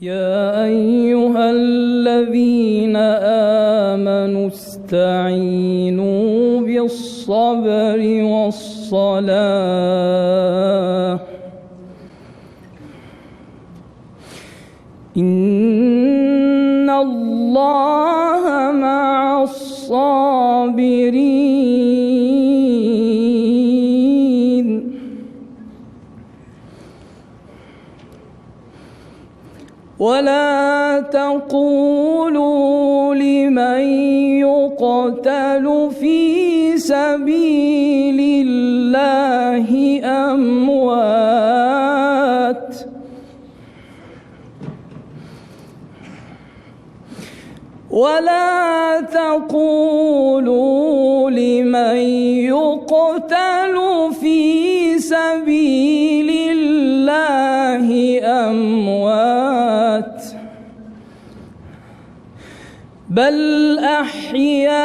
يا أيها الذين آمنوا استعينوا بالصبر والصلاة إن الله مع الصابرين. ولا تقولوا لمن يقتل في سبيل الله أموات ولا تقولوا لمن يقتل في سبيل الله أموات بل أحياء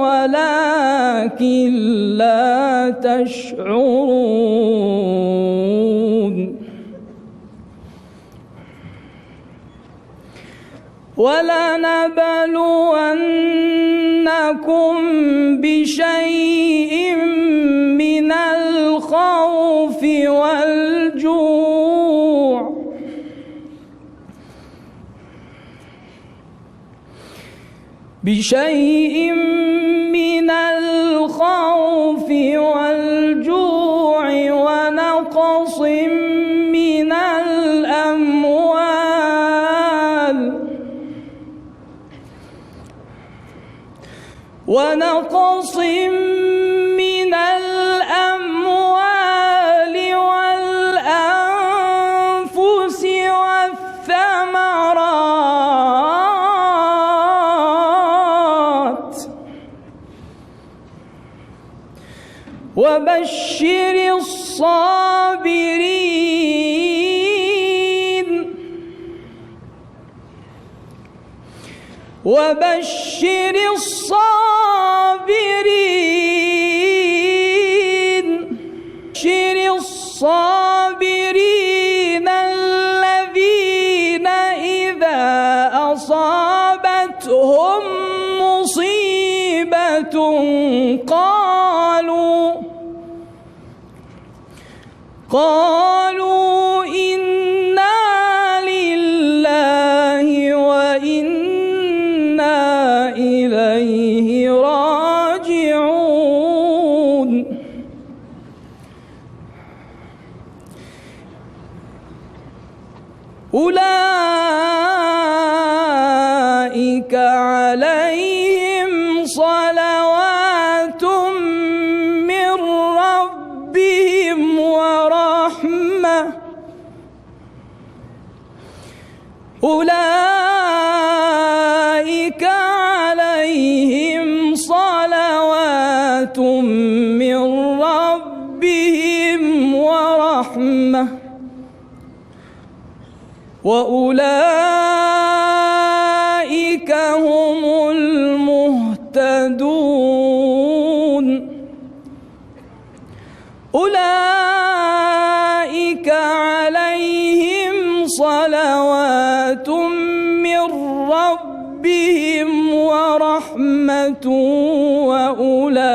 ولكن لا تشعرون. ولنبلونكم بشيء من الخوف والجوع ونقص من الأموال والأنفس والثمرات وبشر الصابرين الذين إذا أصابتهم مصيبة قالوا إنا لله وإنا إليه راجعون. أولئك عليهم صلوات من ربهم ورحمة وأولئك هم المهتدون. أولئك عليهم صلوات من ربهم ورحمة وأولئك